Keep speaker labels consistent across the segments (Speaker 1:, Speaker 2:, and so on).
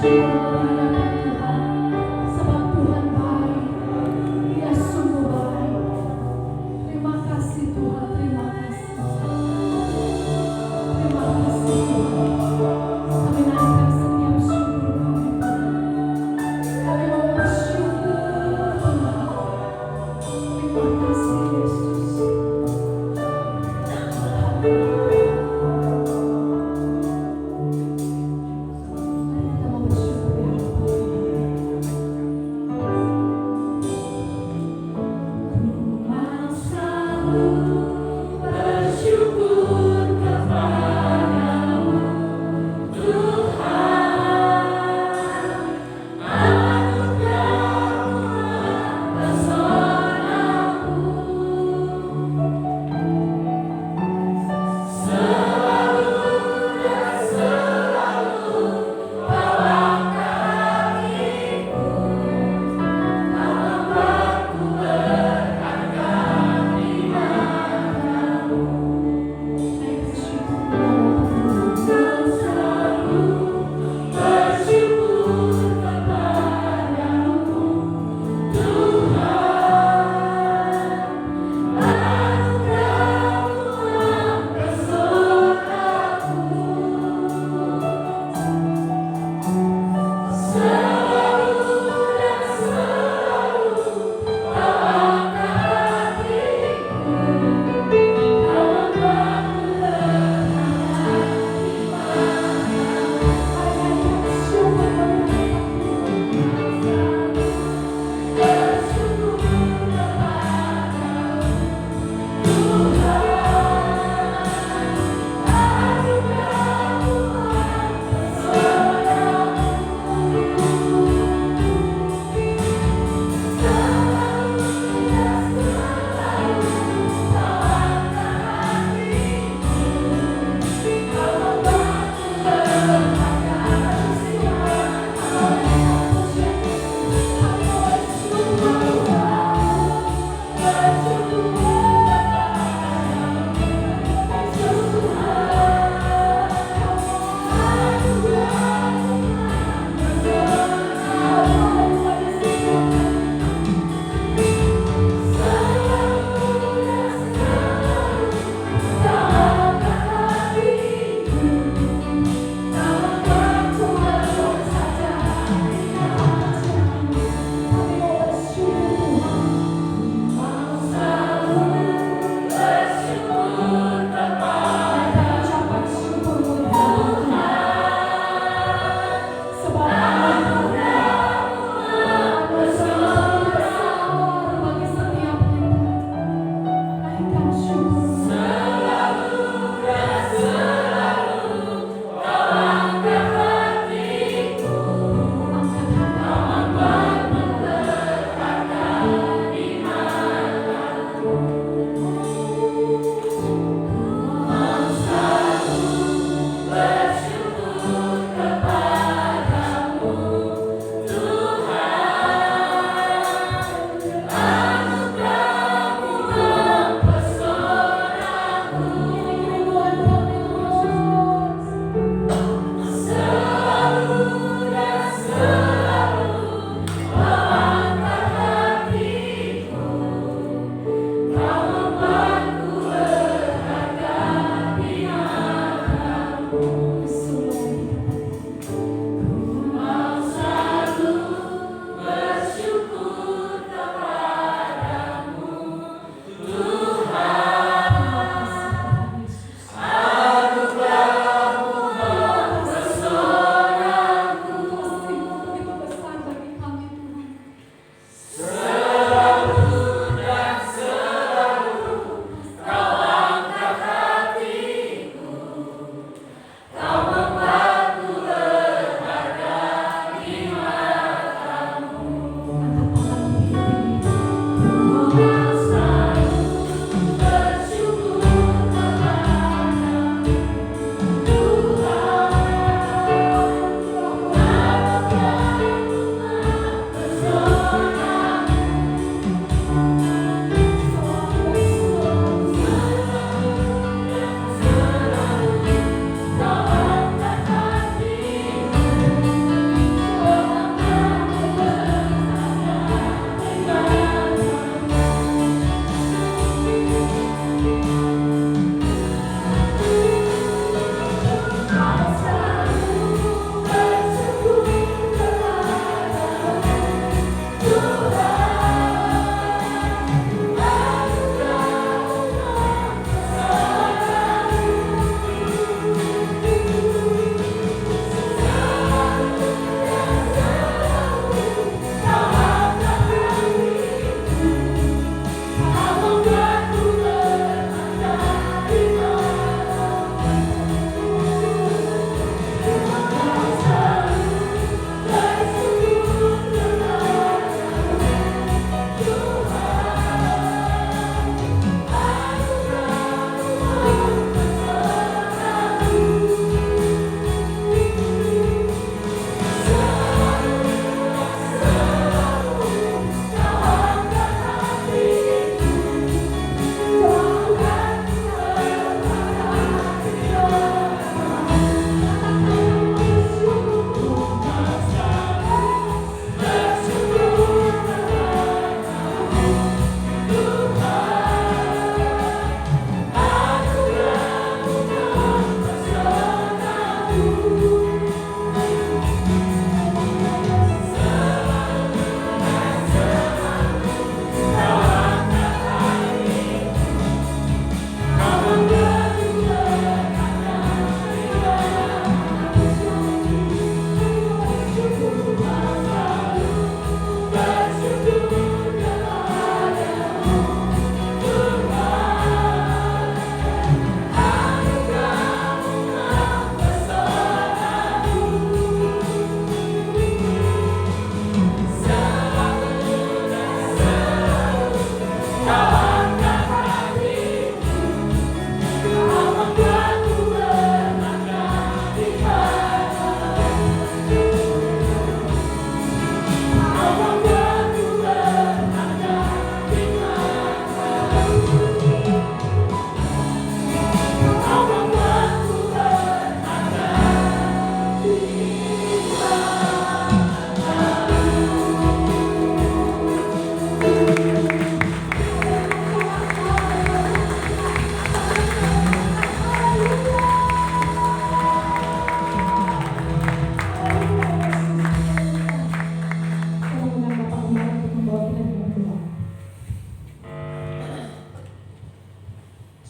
Speaker 1: Kita mau bersyukur ya.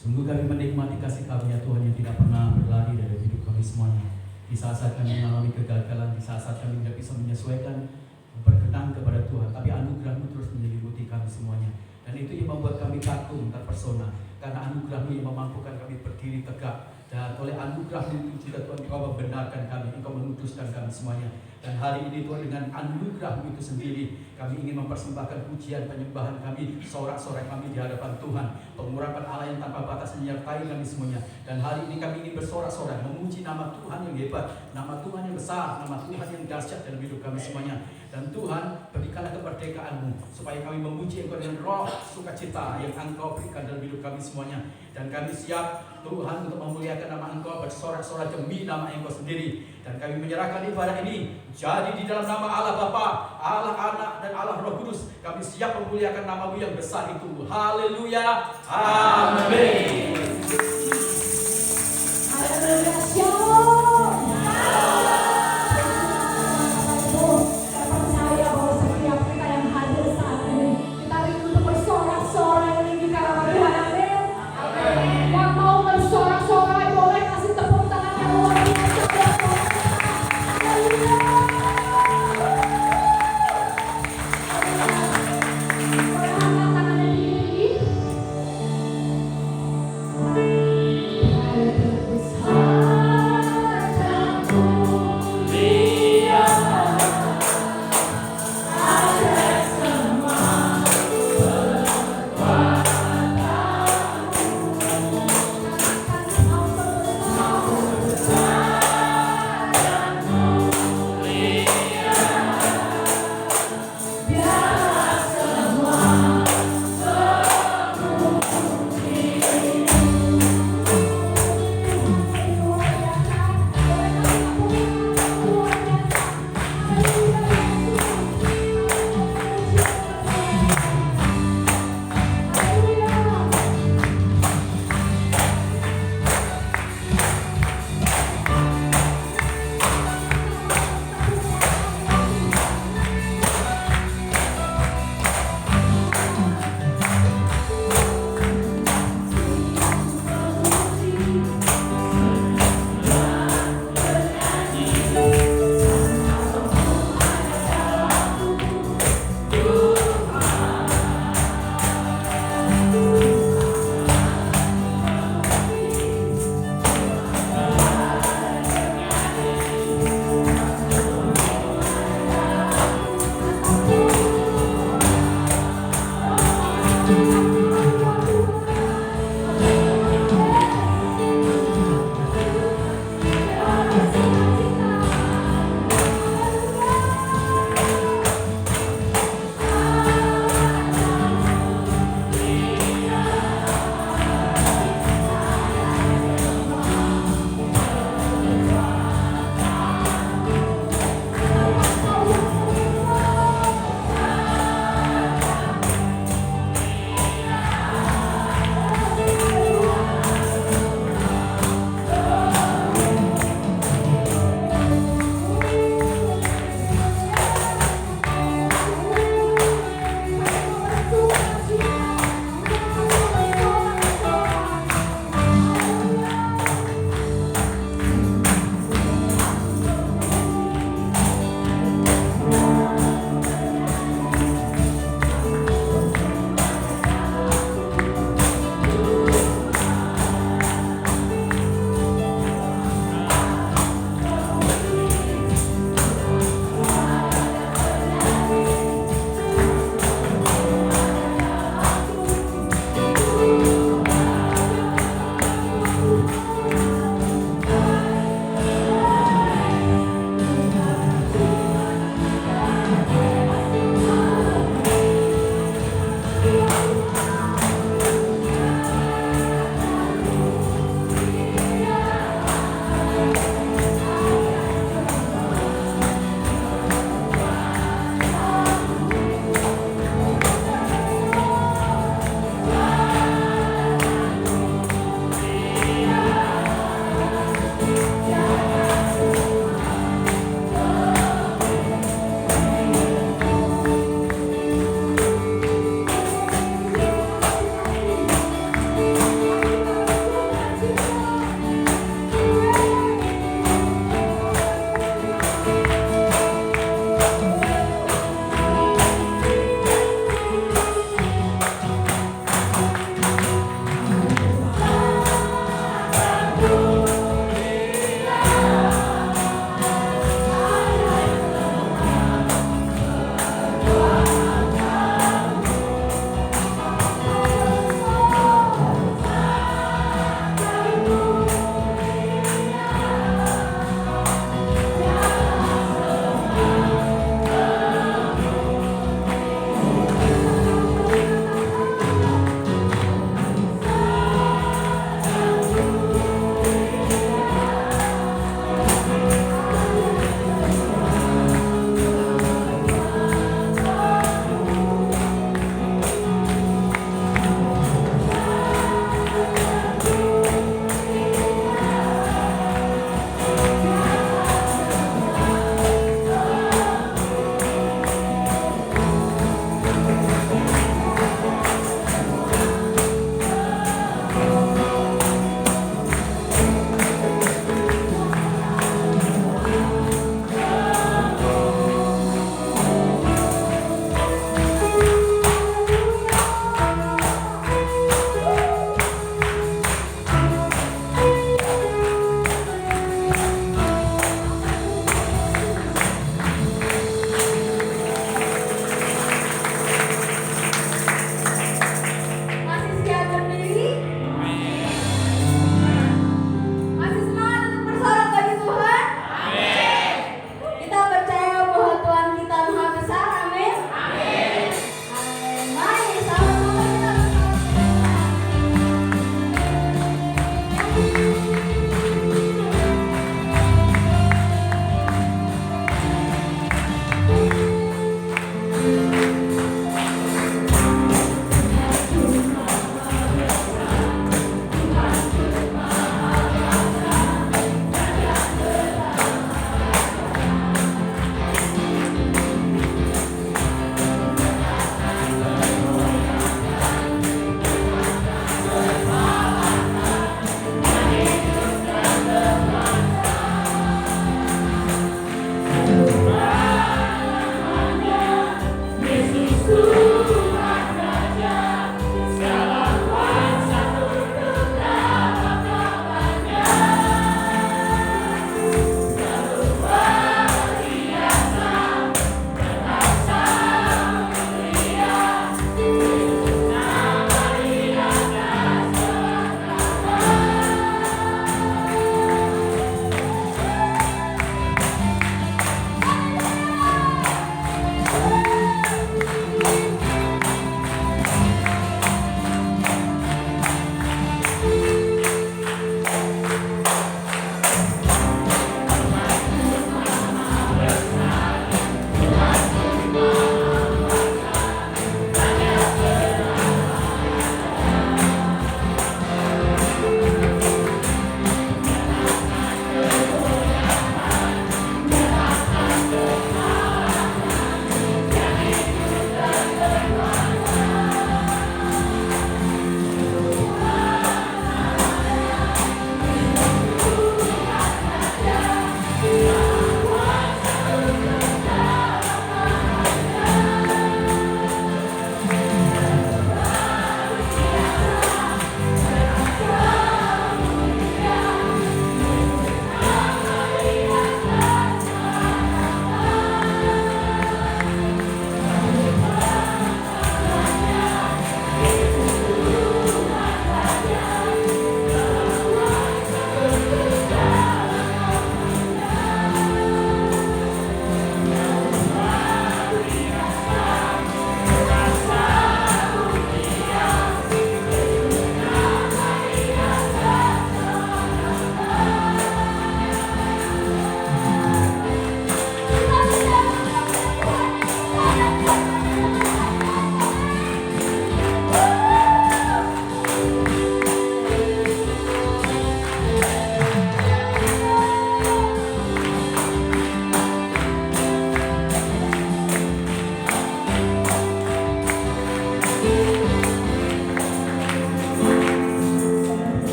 Speaker 1: Sungguh kami menikmati kasih karunia Tuhan yang tidak pernah berlari dari hidup kami semuanya. Di saat-saat kami mengalami kegagalan, di saat-saat kami tidak bisa menyesuaikan, berkenan kepada Tuhan, tapi anugerah-Mu terus menyelimuti kami semuanya. Dan itu yang membuat kami kagum terpesona, karena anugerah-Mu yang memampukan kami berdiri tegak. Dan oleh anugerah-Mu itu juga Tuhan, Engkau membenarkan kami, Engkau menuduskan kami semuanya. Dan hari ini Tuhan, dengan anugerah-Mu itu sendiri, kami ingin mempersembahkan pujian penyembahan kami, sorak-sorai kami di hadapan Tuhan. Pengurapan Allah yang tanpa batas menyertai kami semuanya. Dan hari ini kami ingin bersorak-sorai, memuji nama Tuhan yang hebat, nama Tuhan yang besar, nama Tuhan yang dahsyat dalam hidup kami semuanya. Dan Tuhan, berikanlah kemerdekaan-Mu, supaya kami memuji Engkau dengan roh sukacita yang Engkau berikan dalam hidup kami semuanya. Dan kami siap, Tuhan, untuk memuliakan nama Engkau, bersorak-sorai demi nama Engkau sendiri. Dan kami menyerahkan ibadah ini jadi di dalam nama Allah Bapa, Allah Anak, dan Allah Roh Kudus. Kami siap memuliakan nama-Mu yang besar itu. Haleluya. Amin.
Speaker 2: Haleluya. Shalom.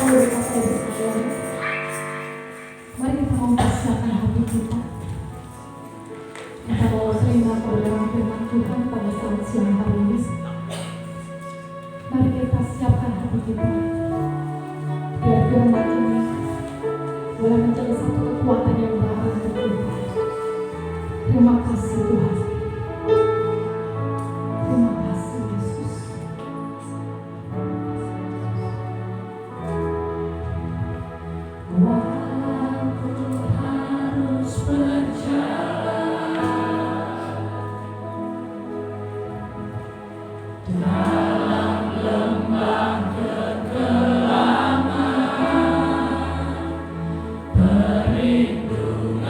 Speaker 2: seluruh kata Yerusalem. Mari kita mempersiapkan hati kita. Kita mau terima kebenaran firman Tuhan pada saat siang hari ini. Mari kita siapkan hati kita. Biar firman ini boleh menjadi satu kekuatan yang baru untuk kita. Terima kasih Tuhan. Terima kasih Yesus. Waktu harus berjalan dalam lembah kekelaman, perlindungan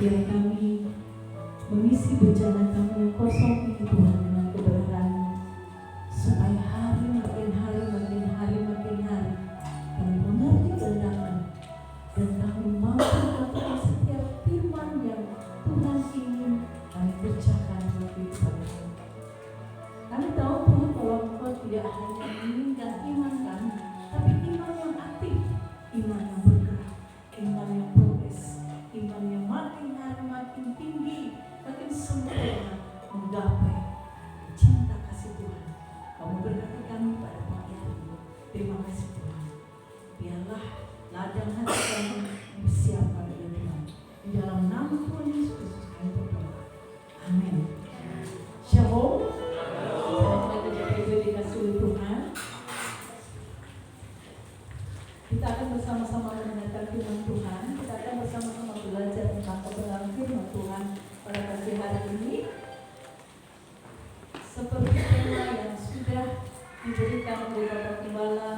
Speaker 2: Biar kami mengisi bejana kami yang kosong ini Tuhan dengan kebenaran-Mu, supaya hari makin hari kami mengerti kehendak-Mu dan kami mampu melakukan setiap firman yang Tuhan ingin kami kerjakan dalam kehidupan kami. Kami tahu Tuhan bahwa Engkau tidak hanya meninggal iman kami, tapi iman yang aktif, iman yang bergerak, iman yang progres, iman yang makin hari makin tinggi, makin sempurna menggapai cinta kasih Tuhan. Kamu berkati kami pada pagi hari ini. Terima kasih Tuhan. Biarlah ladang hati kami disiapkan oleh Tuhan. Di dalam nama Tuhan Yesus Kristus kami berdoa. Amin. Shalom. Saudara-saudara dikasih oleh Tuhan. Kita akan bersama-sama mendengarkan firman Tuhan. Kita akan bersama-sama belajar tentang kebenaran firman Tuhan pada pagi hari ini. Seperti tema yang sudah diberikan oleh Bapak Gembala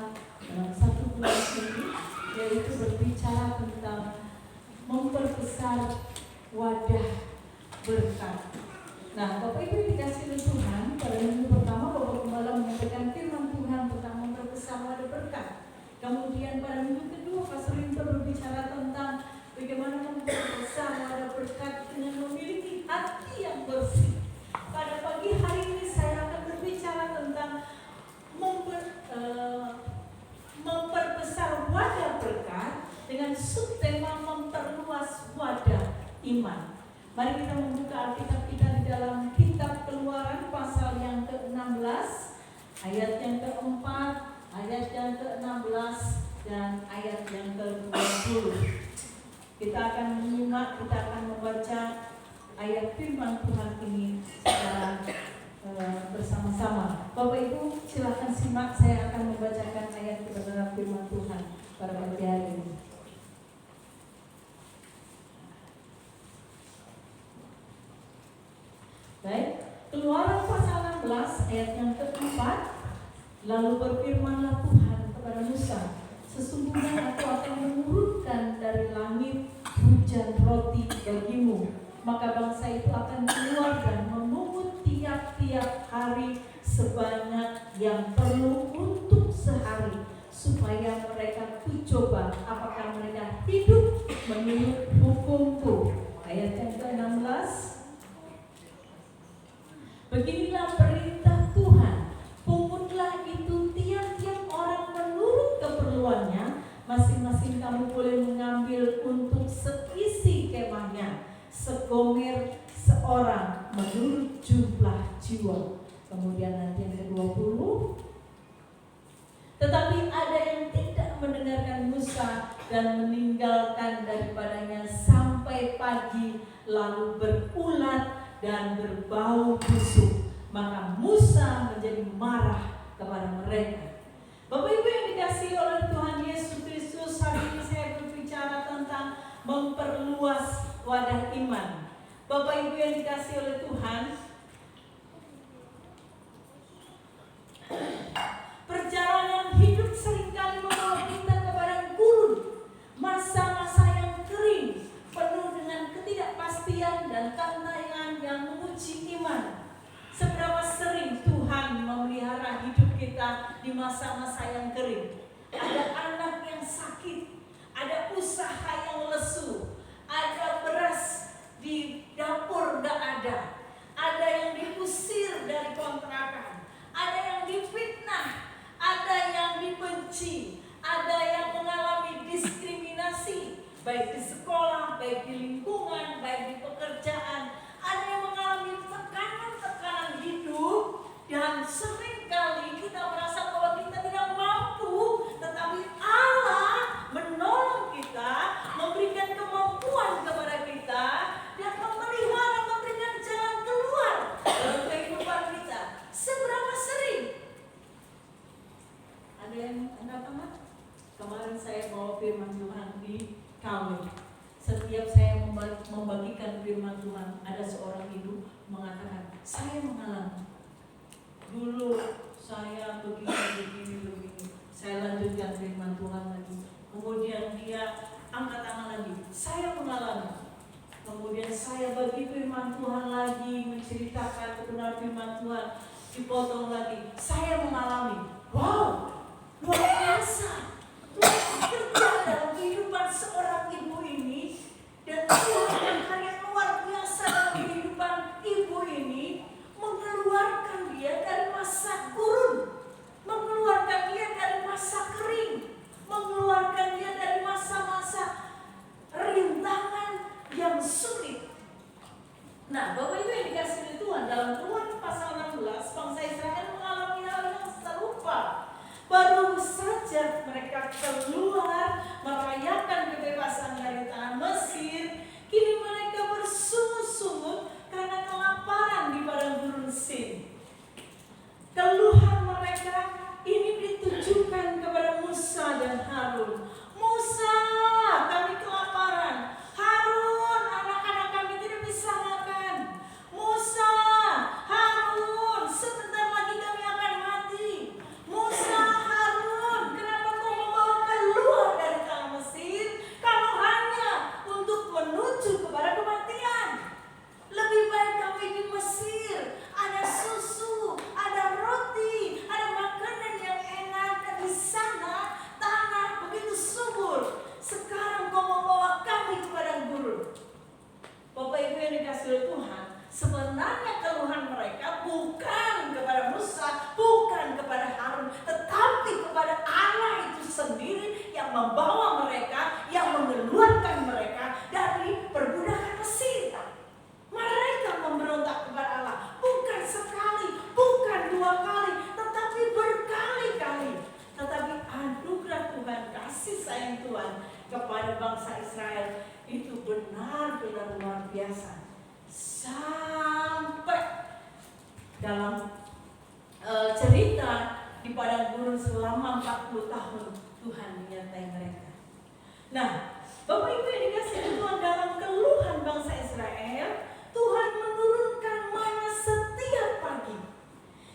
Speaker 2: dalam 1 bulan ini, yaitu berbicara tentang memperbesar wadah berkat. Nah, Bapak Ibu dikasih oleh Tuhan, pada minggu pertama Bapak Gembala menyampaikan firman Tuhan tentang memperbesar wadah berkat. Kemudian pada minggu kedua Pastor Rinto berbicara tentang bagaimana memperbesar wadah berkat dengan memiliki hati yang bersih. Pada pagi hari ini saya akan berbicara tentang memperbesar wadah berkat dengan subtema memperluas wadah iman. Mari kita membuka Alkitab kita di dalam kitab Keluaran pasal yang ke-16, ayat yang ke-4, ayat yang ke-16 dan ayat yang ke-20. Kita akan menyimak, kita akan membaca ayat firman Tuhan ini secara bersama-sama. Bapak Ibu silakan simak, saya akan membacakan ayat kebenaran firman Tuhan pada pagi hari ini. Baik, Keluaran pasal 16 ayat yang ke-4. Lalu berfirmanlah Tuhan kepada Musa, sesungguhnya aku akan menurunkan dari langit hujan roti bagimu, maka bangsa itu akan keluar dan memungut tiap-tiap hari sebanyak yang perlu untuk sehari, supaya mereka coba apakah mereka hidup menurut hukumku. Ayat yang ke-16. Beginilah perintah Tuhan, pungutlah itu tiap-tiap orang menurut keperluannya, masing-masing kamu boleh mengambil untuk seisi kemahnya, segomer seorang menurut jumlah jiwa. Kemudian nanti yang ke-20. Tetapi ada yang tidak mendengarkan Musa dan meninggalkan daripadanya sampai pagi, lalu berulat dan berbau busuk. Maka Musa menjadi marah kepada mereka. Bapak Ibu yang dikasihi oleh Tuhan Yesus Kristus, hari ini saya berbicara tentang memperluas wadah iman. Bapak Ibu yang dikasihi oleh Tuhan, perjalanan hidup seringkali membawa kita kepada gurun, masa-masa yang kering, penuh dengan ketidakpastian dan tantangan yang menguji iman. Seberapa sering Tuhan memelihara hidup kita di masa-masa yang kering? Ada anak yang sakit, ada usaha yang lesu, ada beras di dapur gak ada yang diusir dari kontrakan, ada yang difitnah, ada yang dibenci, ada yang mengalami diskriminasi, baik di sekolah, baik di lingkungan, baik di pekerjaan, ada yang mengalami tekanan-tekanan hidup, dan seringkali kita merasa bahwa kita tidak mampu, tetapi Allah menolong kita, memberikan kemampuan kepada kita, dan memelihara, memberikan jalan keluar dalam kehidupan kita. Seberapa sering? Ada yang Anda tamat? Kemarin saya bawa firman Tuhan di kawin. Setiap saya membagikan firman Tuhan, ada seorang ibu mengatakan, saya mengalami. Dulu saya begini. Saya lanjutkan firman Tuhan lagi. Kemudian dia angkat tangan lagi. Saya mengalami. Kemudian Yesaya bagi firman Tuhan lagi, menceritakan kebenaran firman Tuhan, dipotong lagi. Saya mengalami, wow, luar biasa. Tuhan kerja dalam kehidupan seorang ibu ini, dan Tuhan yang luar biasa dalam kehidupan ibu ini, mengeluarkan dia dari masa gurun, mengeluarkan dia dari masa kering, mengeluarkan dia dari masa-masa rintangan yang sulit. Nah, Bapak Ibu yang dikasih oleh Tuhan, dalam Keluaran pasal 16, bangsa Israel mengalami hal yang serupa. Baru saja mereka keluar merayakan kebebasan dari tanah Mesir, kini mereka bersungut-sungut karena kelaparan di padang gurun Sin. Keluhan mereka ini ditujukan kepada Musa dan Harun. Musa, kami kelaparan. Harun, anak-anak kami tidak bisa makan. Musa, Harun, sebentar lagi kami akan mati. Musa, Harun, kenapa kau membawa keluar dari tanah Mesir kalau hanya untuk menuju kepada kematian? Lebih baik kami di Mesir, ada susu, ada roti, ada makanan yang enak, dan di sana tanah begitu subur. Sekarang kau membawa kami ke padang gurun. Bapak Ibu yang dikasih oleh Tuhan, sebenarnya keluhan mereka bukan kepada Musa, bukan kepada Harun, tetapi kepada Allah itu sendiri yang membawa mereka, yang mengeluarkan mereka dari perbudakan Mesir. Mereka memberontak kepada Allah, bukan sekali, bukan dua kali, tetapi berkali-kali. Tetapi anugerah Tuhan, kasih sayang Tuhan kepada bangsa Israel itu benar-benar luar biasa. Sampai dalam cerita di padang gurun selama 40 tahun Tuhan menyertai mereka. Nah, Bapak Ibu yang dikasihi Tuhan, dalam keluhan bangsa Israel, Tuhan menurunkan mana setiap pagi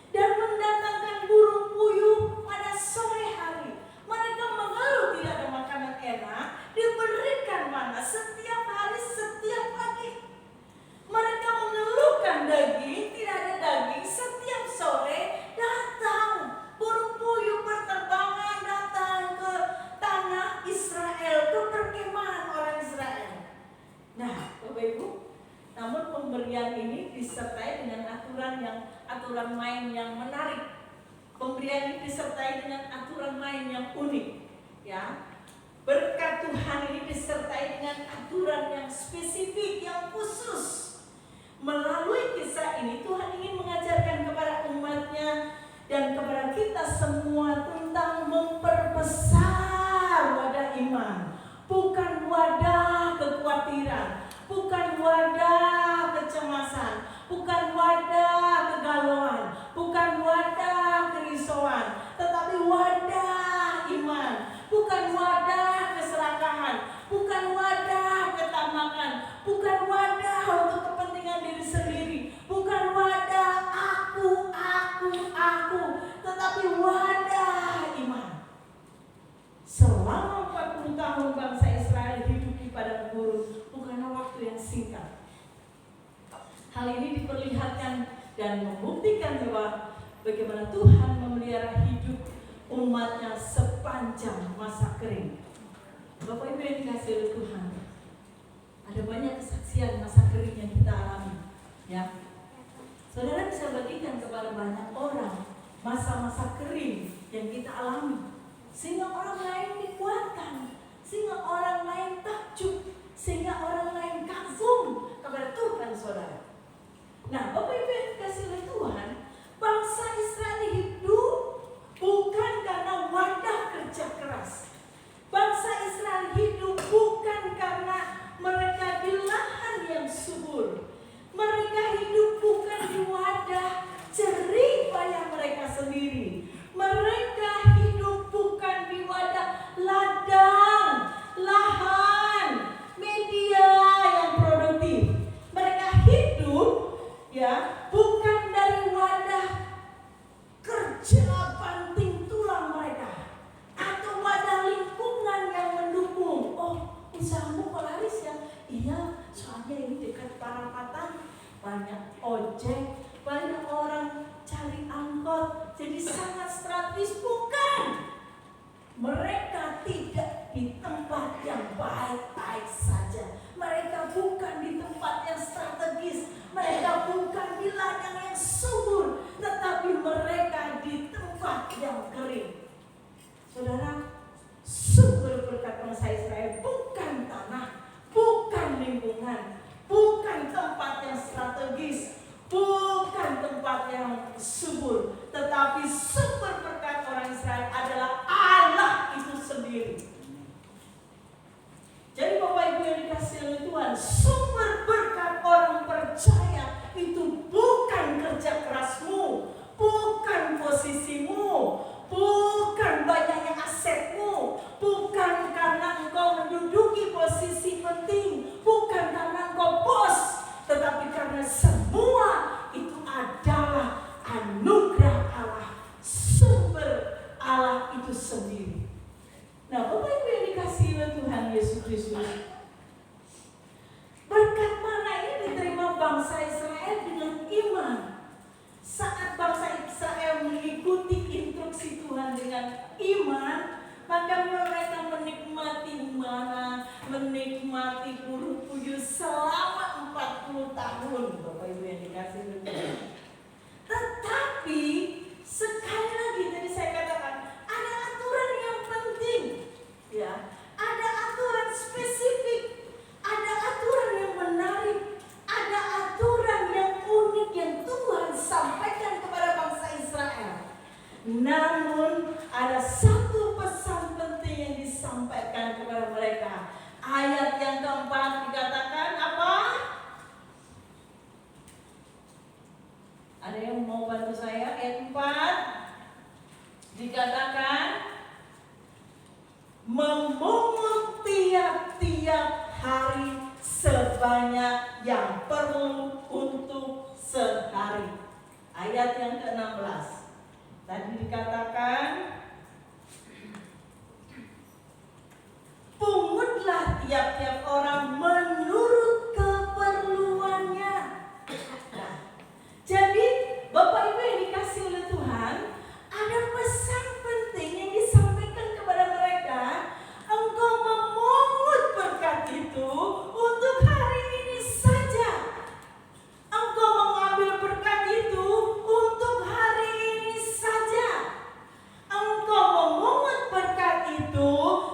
Speaker 2: dan mendatangkan burung puyuh pada sore hari. Mereka mengeluh tidak ada makanan enak, diberikan mana setiap hari, setiap pagi. Mereka mengeluhkan daging, tidak ada daging, setiap sore datang burung puyuh berterbangan datang ke tanah Israel, ke perkemahan orang Israel. Nah, Bapak Ibu, namun pemberian ini disertai dengan aturan main yang menarik. Pemberian ini disertai dengan aturan main yang unik, ya. Berkat Tuhan ini disertai dengan aturan yang spesifik, yang khusus. Melalui kisah ini Tuhan ingin mengajarkan kepada umatnya dan kepada kita semua tentang memperbesar wadah iman, bukan wadah kekhawatiran, bukan wadah kecemasan, bukan wadah kegalauan, bukan wadah kerisauan, tetapi wadah iman, bukan wadah keserakahan, bukan wadah ketamakan, bukan wadah untuk kepentingan diri sendiri, bukan wadah aku, tetapi wadah iman. Selama 40 tahun bangsa Israel hidup di padang gurun bukanlah waktu yang singkat. Hal ini diperlihatkan dan membuktikan bahwa bagaimana Tuhan memelihara hidup umatnya sepanjang masa kering. Bapak Ibu yang dikasihi oleh Tuhan, ada banyak kesaksian masa kering yang kita alami, ya. Saudara bisa bagikan kepada banyak orang masa-masa kering yang kita alami, sehingga orang lain dikuatkan, sehingga orang lain takjub, sehingga orang lain kagum kepada Tuhan, saudara. Nah, Bapak Ibu yang dikasihi oleh Tuhan, bangsa Israel hidup bukan karena wadah kerja keras. Bangsa Israel hidup bukan karena mereka di lahan yang subur. Mereka hidup bukan di wadah jerih payah mereka sendiri. Mereka hidup bukan di wadah ladang, lahan, media yang produktif. Mereka hidup, ya, bukan dari wadah kerja banting tulang mereka atau wadah lingkungan yang mendukung. Oh, usahamu kok laris ya? Iya, soalnya ini dekat parapatan, banyak ojek, banyak orang cari angkot, jadi sangat strategis. Bukan, mereka tidak di tempat yang baik-baik saja. Mereka bukan di tempat yang strategis. Mereka bukan di ladang yang subur, tetapi mereka di tempat yang kering. Saudara, sumber berkat bangsa Israel bukan tanah, bukan lingkungan, bukan tempat yang strategis, bukan tempat yang subur, tetapi sumber berkat orang Israel adalah Allah itu sendiri. Jadi Bapak Ibu yang dikasihi oleh Tuhan, sumber berkat orang percaya itu bukan kerja kerasmu, bukan posisimu, bukan banyaknya asetmu, bukan karena engkau menduduki posisi penting, bukan karena engkau bos, tetapi karena semua itu adalah anugerah Allah, sumber Allah itu sendiri. Nah, Bapak Ibu yang dikasihi oleh Tuhan Yesus Kristus, berkat mana ini diterima bangsa Israel dengan iman. Saat bangsa Israel mengikuti instruksi Tuhan dengan iman, maka mereka menikmati mana, menikmati buruh puyuh selama 40 tahun. Bapak Ibu yang dikasihi oleh Tuhan. Tetapi sekali lagi tadi saya katakan ada aturan yang penting, ya, ada aturan spesifik, ada aturan yang menarik, ada aturan yang unik yang Tuhan sampaikan kepada bangsa Israel. Namun ada satu pesan penting yang disampaikan kepada mereka. Ayat yang keempat dikatakan apa? Ada yang mau bantu saya? Ayat 4 dikatakan memungut tiap-tiap hari sebanyak yang perlu untuk sehari. Ayat yang ke-16 tadi dikatakan pungutlah tiap-tiap orang menurut keperluannya. Nah, jadi Bapak Ibu yang dikasihi oleh Tuhan, ada pesan penting yang disampaikan kepada mereka. Engkau memungut berkat itu untuk hari ini saja. Engkau mengambil berkat itu untuk hari ini saja. Engkau memungut berkat itu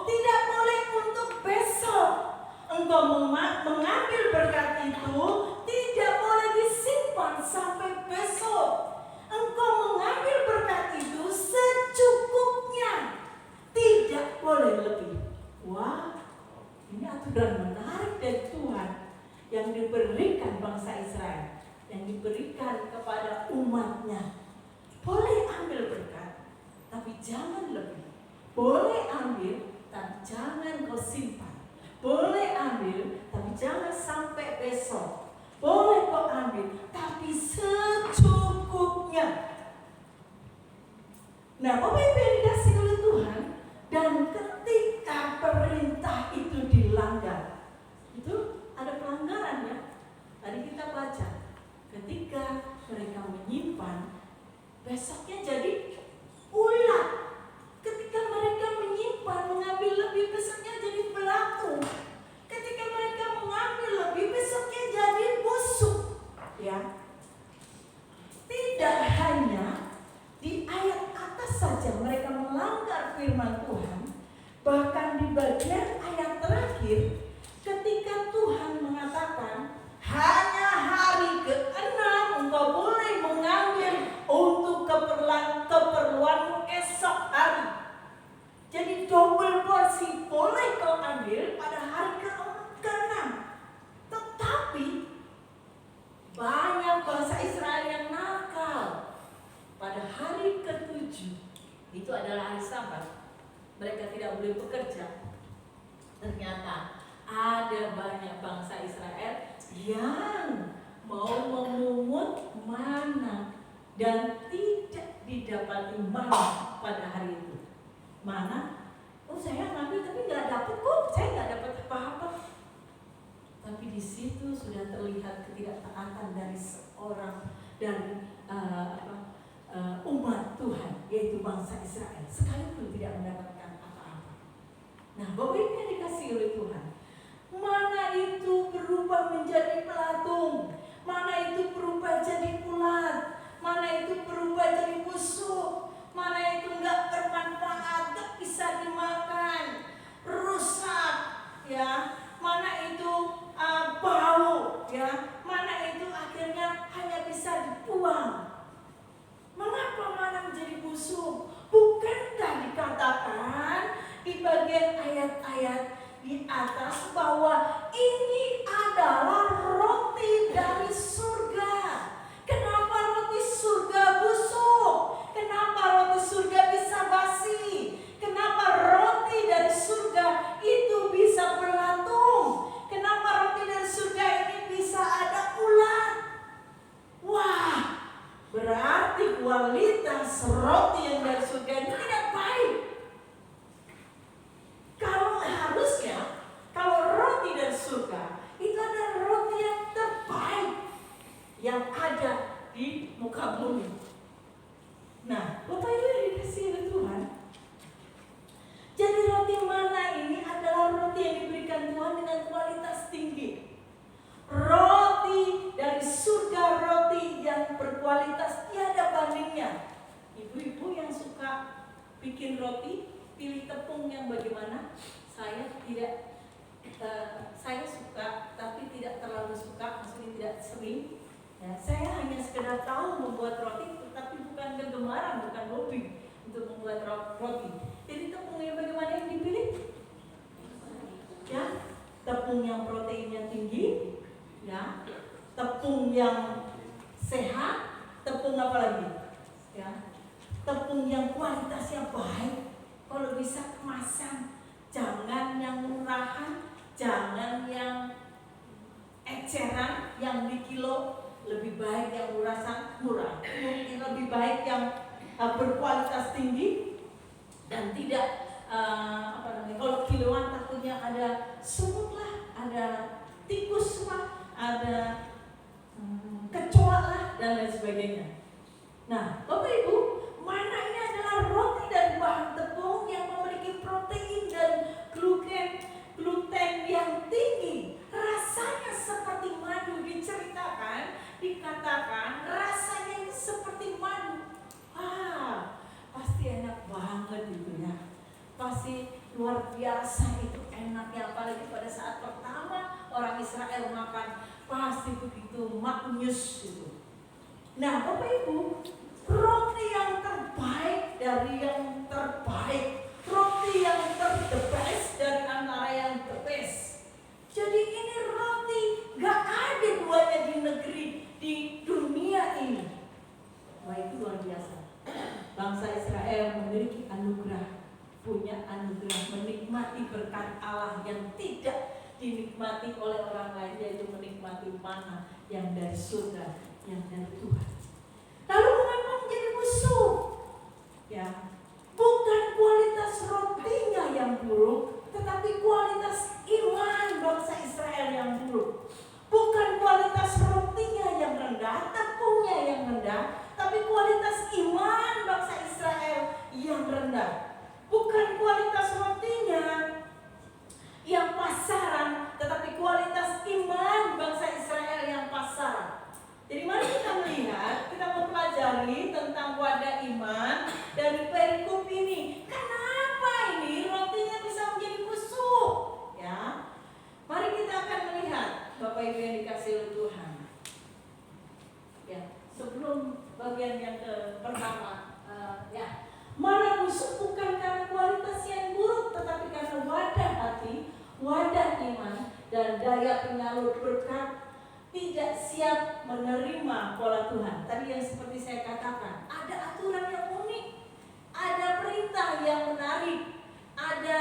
Speaker 2: tidak boleh untuk besok. Engkau mengambil berkat itu tidak boleh disimpan sampai besok. Engkau mengambil berkat itu secukupnya, tidak boleh lebih. Wah, ini aturan menarik dari Tuhan yang diberikan bangsa Israel, yang diberikan kepada umatnya. Boleh ambil berkat, tapi jangan lebih. Boleh ambil, tapi jangan kau simpan. Boleh ambil, tapi jangan sampai besok. Boleh kau ambil, tapi secukupnya. Nah, Bapak Ibu yang dikasihi oleh Tuhan, dan ketika perintah itu dilanggar, itu ada pelanggaran ya. Tadi kita baca, ketika mereka menyimpan, besoknya jadi ulat. Ketika mereka menyimpan, mengambil lebih, besoknya jadi belatung. Ketika mereka mengambil lebih, besoknya jadi busuk. Ya, tidak hanya di ayat atas saja mereka melanggar firman Tuhan, bahkan di bagian ayat terakhir, ketika Tuhan mengatakan hanya hari ke-6 engkau boleh mengambil untuk keperluanmu esok hari. Jadi double porsi boleh kau ambil pada hari ke-6. Tetapi banyak bangsa Israel yang nakal. Pada hari ke-7, itu adalah hari Sabat, mereka tidak boleh bekerja. Ternyata ada banyak bangsa Israel yang mau memungut mana dan tidak didapati mana pada hari itu. Mana? Oh, saya ngambil tapi nggak dapat kok, saya nggak dapat apa-apa. Tapi di situ sudah terlihat melihat ketidaktaatan dari seorang dari umat Tuhan, yaitu bangsa Israel, sekalipun tidak mendapatkan apa-apa. Nah, Bapak Ibu yang dikasihi oleh Tuhan, mana itu berubah menjadi pelatung, mana itu berubah jadi ulat, mana itu berubah jadi busuk, mana itu nggak bermanfaat, nggak bisa dimakan, rusak, ya, mana itu bau, ya, mana itu akhirnya hanya bisa dibuang. Mengapa mana menjadi busuk? Bukankah dikatakan di bagian ayat-ayat di atas bahwa ini adalah roti dari surga? Kenapa roti surga busuk? Kenapa roti surga bisa basi? Kenapa roti dari surga itu bisa belatung? Kenapa roti dari surga ini bisa ada ulat? Wah, berarti kualitas roti yang dari surga itu tidak baik. Kalau roti dari surga itu adalah roti yang terbaik yang ada di muka bumi. Nah, Bapak Ibu yang dikasihi oleh Tuhan, jadi roti mana ini adalah roti yang diberikan Tuhan dengan kualitas tinggi. Roti dari surga, roti yang berkualitas tiada bandingnya. Ibu-ibu yang suka bikin roti, pilih tepung yang bagaimana? Saya suka, tapi tidak terlalu suka, maksudnya tidak sering. Ya, saya hanya sekedar tahu membuat roti, tetapi bukan kegemaran, bukan hobi untuk membuat roti. Jadi tepungnya bagaimana yang dipilih? Ya, tepung yang proteinnya tinggi, ya, tepung yang sehat, tepung apa lagi? Ya, tepung yang kualitasnya baik. Kalau bisa kemasan, jangan yang murahan, jangan yang eceran, yang di kilo. Lebih baik yang murah, lebih baik yang berkualitas tinggi dan tidak kalau kiloan takutnya ada semut lah, ada tikus lah, ada kecoa lah dan lain sebagainya. Nah, Bapak Ibu, mana ini adalah roti dari bahan tepung yang memiliki protein dan gluten yang tinggi. Rasanya seperti madu, dikatakan rasanya itu seperti madu. Pasti enak banget itu ya. Pasti luar biasa itu enaknya, apalagi pada saat pertama orang Israel makan, pasti begitu maknyus gitu. Nah, Bapak Ibu, roti yang terbaik dari yang terbaik, roti yang the best dari antara yang the best. Jadi ini roti gak ada duanya di negeri, di dunia ini. Wah, itu luar biasa. Bangsa Israel memiliki anugerah, punya anugerah, menikmati berkat Allah yang tidak dinikmati oleh orang lain, yaitu menikmati mana yang dari surga, yang dari Tuhan. Lalu mengapa menjadi busuk? Ya, bukan kualitas rotinya yang buruk, tetapi kualitas iman bangsa Israel yang buruk. Bukan kualitas rotinya yang rendah, tepungnya yang rendah, tapi kualitas iman bangsa Israel yang rendah. Bukan kualitas rotinya yang pasaran, tetapi kualitas iman bangsa Israel yang pasaran. Jadi mari kita melihat, kita mempelajari tentang wadah iman dari perikop ini. Kenapa ini rotinya bisa menjadi busuk? Ya, mari kita akan melihat, Bapak Ibu yang dikasihi oleh Tuhan. Ya, sebelum bagian yang pertama, mana busuk bukan karena kualitasnya yang buruk, tetapi karena wadah hati, wadah iman, dan daya penyalur berkat tidak siap menerima pola Tuhan. Tadi yang seperti saya katakan, ada aturan yang unik, ada perintah yang menarik, ada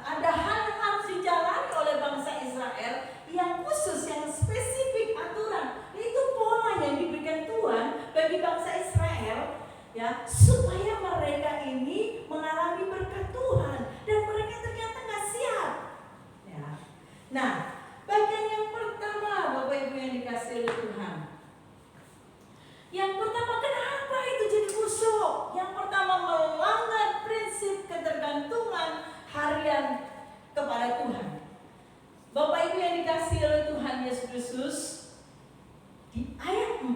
Speaker 2: ada hal yang harus dijalani oleh bangsa Israel yang khusus, yang spesifik aturan. Itu pola yang diberikan Tuhan bagi bangsa Israel, ya, supaya mereka ini mengalami berkat Tuhan, dan mereka ternyata nggak siap. Ya. Nah, bagian yang pertama Bapak Ibu yang dikasihi oleh Tuhan. Yang pertama, kenapa itu jadi busuk? Yang pertama, melanggar prinsip ketergantungan harian kepada Tuhan. Bapak Ibu yang dikasihi oleh Tuhan Yesus Kristus, di ayat 4,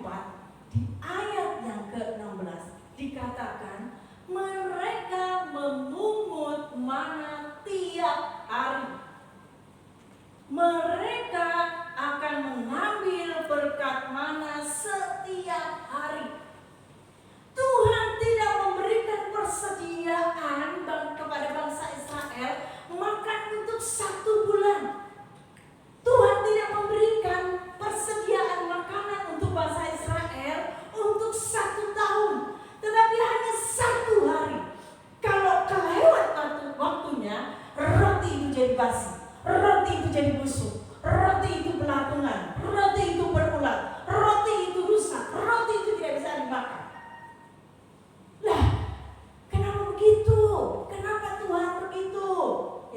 Speaker 2: di ayat yang ke-16 dikatakan mereka memungut mana tiap hari. Mereka akan mengambil berkat mana setiap hari. Tuhan tidak memberikan persediaan kepada bangsa Israel makan untuk 1 bulan. Tuhan tidak memberikan persediaan makanan untuk bangsa Israel untuk 1 tahun, tetapi hanya 1 hari. Kalau kelewat waktunya, roti itu jadi basi, roti itu jadi busuk, roti itu belatungan, roti itu berulat, roti itu rusak, roti itu tidak bisa dimakan. Lah, kenapa begitu? Kenapa Tuhan begitu?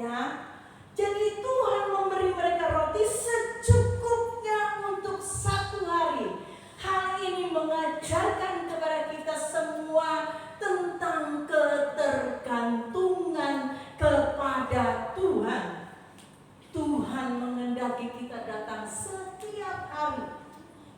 Speaker 2: Ya, jadi Tuhan memberi mereka roti secukupnya untuk 1 hari. Hal ini mengajarkan kepada kita semua tentang ketergantungan kepada Tuhan. Tuhan menghendaki kita datang setiap hari.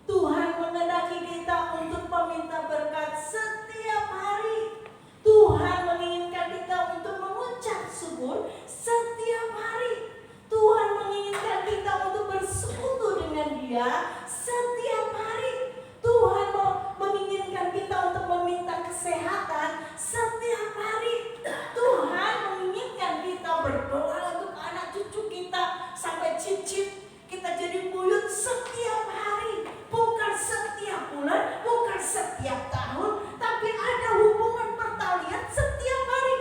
Speaker 2: Tuhan menghendaki kita untuk meminta berkat setiap hari. Tuhan menginginkan kita untuk mengucap syukur setiap hari. Tuhan menginginkan kita untuk bersekutu dengan Dia setiap hari. Tuhan menginginkan kita untuk meminta kesehatan setiap hari. Tuhan menginginkan kita berdoa untuk anak cucu kita sampai cicit kita jadi buyut setiap hari, bukan setiap bulan, bukan setiap tahun, tapi ada hubungan pertalian setiap hari.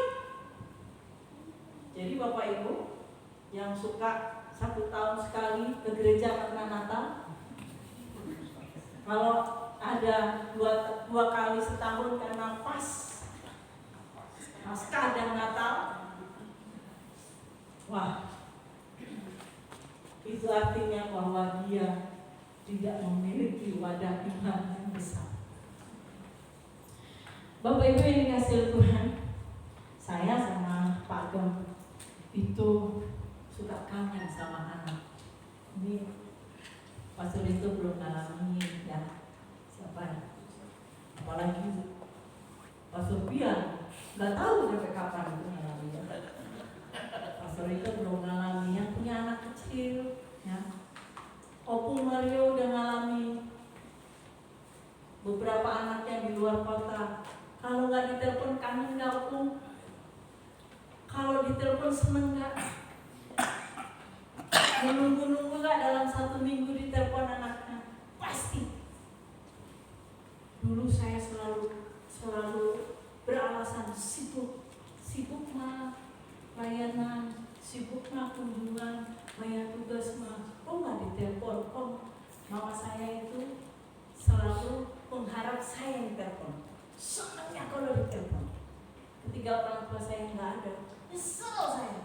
Speaker 2: Jadi Bapak Ibu yang suka 1 tahun sekali ke gereja karena Natal, kalau ada dua kali setahun karena Paskah dan Natal, wah, itu artinya bahwa dia tidak memiliki wadah iman yang besar. Bapak Ibu yang dikasihi Tuhan, saya sama Pak Gem itu suka kangen sama anak. Ini Pastor itu belum ngalamin ya, siapa? Apalagi Pastor Pian, nggak tahu sampai kapan itu ngalamin. Pastor itu belum ngalamin, yang punya anak kecil ya. Opung Mario udah ngalamin. Beberapa anaknya di luar kota, kalau nggak ditelepon kangen nggak Opung? Kalau ditelepon seneng nggak? Menunggu-nunggu nggak dalam 1 minggu ditelepon anaknya? Pasti. Dulu saya selalu beralasan sibuk mah layanan, sibuk mah kunjungan, banyak tugas mah. Kok nggak ditelepon? Kok mama saya itu selalu mengharap saya yang ditelepon. Senangnya kalau ditelepon. Ketika orang tua saya nggak ada, nyesel saya.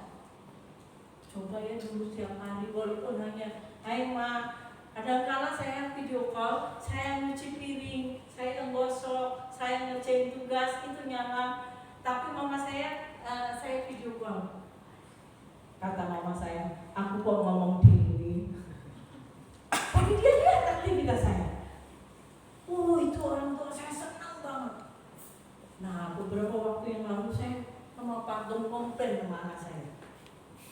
Speaker 2: Coba ya dulu setiap hari walaupun hanya, hai ma, kadang-kala saya video call, saya nyuci piring, saya menggosok, saya ngerjain tugas, itu nyala. Tapi mama saya video call. Kata mama saya, aku kok ngomong diri. Tapi dia lihat aktivitas saya. Oh, itu orang tua saya senang banget. Nah, beberapa waktu yang lalu saya sama Pak Gem komplain sama anak saya.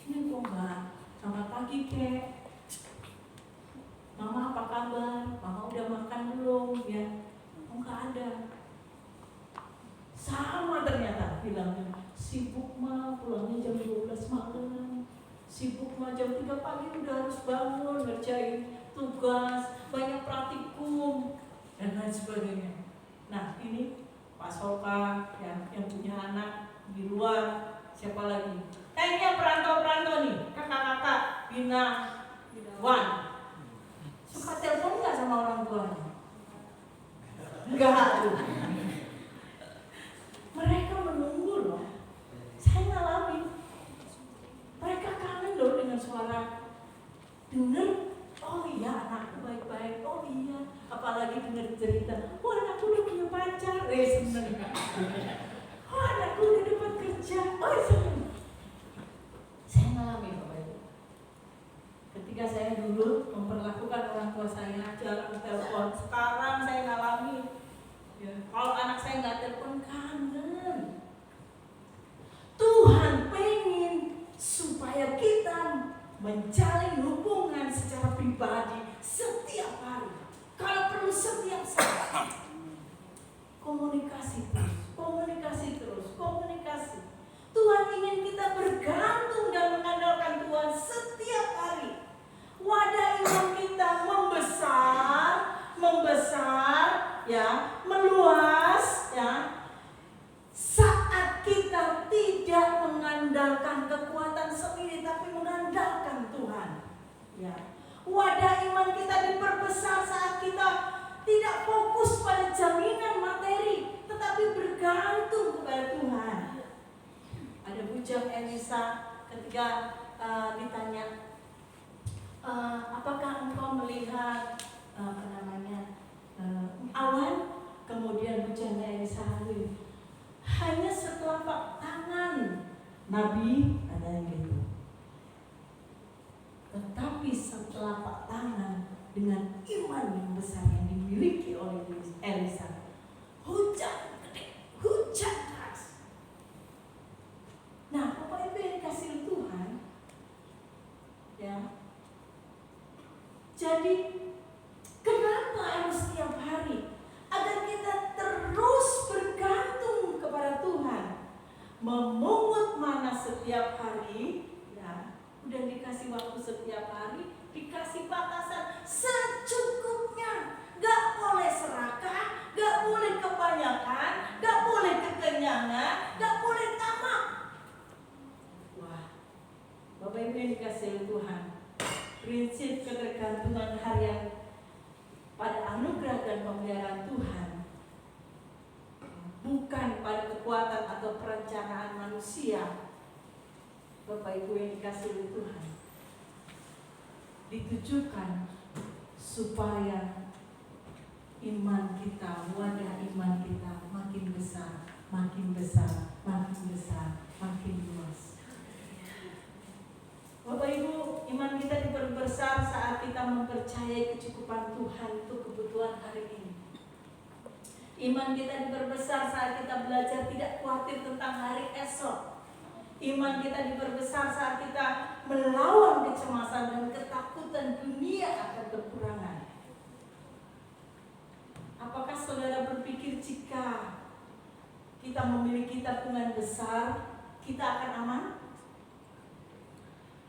Speaker 2: Ini kok enggak, selamat pagi kek. Mama apa kabar? Mama udah makan belum? Ya, enggak ada. Sama ternyata bilangnya, sibuk mah pulangnya jam 12 malam. Sibuk mah jam 3 pagi udah harus bangun, ngerjain tugas, banyak praktikum dan lain sebagainya. Nah, ini Pak Soka ya, yang punya anak di luar, siapa lagi? Ini yang perantau-perantau nih, kakak-kakak, Bina, Wan. Suka telepon nggak sama orang tuanya? Enggak tuh. Mereka menunggu loh. Saya ngalamin. Mereka kangen loh dengan suara dengar, oh iya anakku baik-baik, oh iya, apalagi dengar cerita, oh anakku udah punya pacar, seneng. Oh anakku udah dapat kerja, oh seneng. Saya ngalami Bapak Ibu. Ketika saya dulu memperlakukan orang tua saya jarang telepon, sekarang saya ngalami. Ya, kalau anak saya nggak telepon kangen. Tuhan pengen supaya kita menjalin hubungan secara pribadi setiap hari. Kalau perlu setiap saat. Komunikasi terus, komunikasi terus, komunikasi. Tuhan ingin kita bergantung dan mengandalkan Tuhan setiap hari. Wadah iman kita membesar, ya, meluas, ya. Saat kita tidak mengandalkan kekuatan sendiri, tapi mengandalkan Tuhan, ya. Wadah iman kita diperbesar saat kita tidak fokus pada jaminan materi, tetapi bergantung kepada Tuhan. Ada bujang Elisa ketika ditanya, apakah engkau melihat awan? Kemudian bujangnya Elisa lalu, hanya setelapak tangan Nabi, ada yang gitu. Tetapi setelapak tangan dengan iman yang besar yang dimiliki oleh Elisa, hujan gede, hujan deras. Nah, Bapak Ibu yang dikasihi Tuhan, ya. Jadi kenapa harus setiap hari? Agar kita terus bergantung kepada Tuhan, memungut mana setiap hari, ya. Udah dikasih waktu setiap hari, dikasih batasan secukupnya. Gak boleh serakah, gak boleh kebanyakan, gak boleh kekenyangan, gak boleh tamak. Wah, Bapak Ibu yang dikasihi Tuhan, prinsip ketergantungan harian pada anugerah dan pemeliharaan Tuhan, bukan pada kekuatan atau perencanaan manusia. Bapak Ibu yang dikasihi Tuhan, ditujukan supaya iman kita, wadah iman kita makin besar, makin besar, makin besar, makin luas. Bapak Ibu, iman kita diperbesar saat kita mempercayai kecukupan Tuhan untuk kebutuhan hari ini. Iman kita diperbesar saat kita belajar tidak khawatir tentang hari esok. Iman kita diperbesar saat kita melawan kecemasan dan ketakutan dunia akan kekurangan. Apakah saudara berpikir jika kita memiliki tabungan besar, kita akan aman?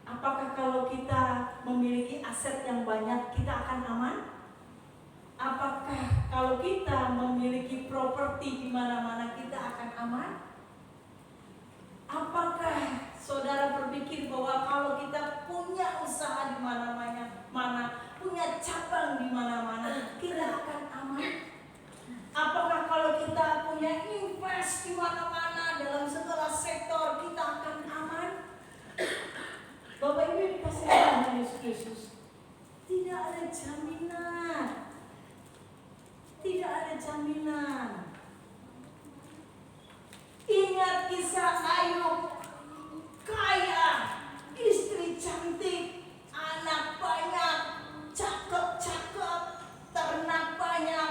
Speaker 2: Apakah kalau kita memiliki aset yang banyak, kita akan aman? Apakah kalau kita memiliki properti di mana-mana, kita akan aman? Apakah saudara berpikir bahwa kalau kita punya usaha di mana-mana, punya cabang di mana-mana, kita akan aman? Apakah kalau kita punya invest di mana-mana dalam segala sektor, kita akan aman? Bapak Ibu dikasih Tuhan Yesus Kristus, tidak ada jaminan. Tidak ada jaminan. Ingat kisah Ayub, kaya, istri cantik, anak banyak, cakep-cakep, ternak banyak,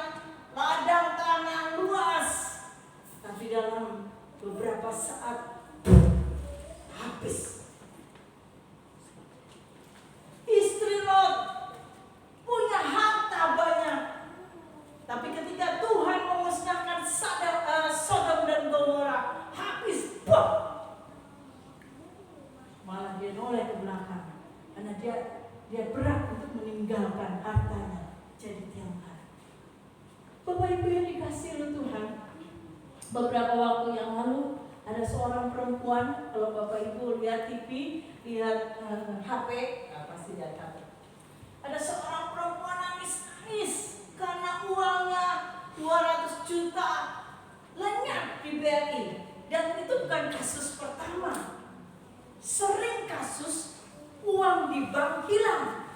Speaker 2: ladang tanah luas. Tapi dalam beberapa saat habis. Istri Lot punya harta banyak, tapi ketika Tuhan memusnahkan Sodom dan Gomora, habis, boom. Malah dia noleh ke belakang karena dia berat untuk meninggalkan hartanya jadi tiang-tiang. Bapak Ibu yang dikasihi oleh Tuhan, beberapa waktu yang lalu ada seorang perempuan, kalau Bapak Ibu lihat TV, lihat HP, pasti lihat HP. Ada seorang perempuan nangis karena uangnya 200 juta lenyap di BRI. Dan itu bukan kasus pertama. Sering kasus uang di bank hilang.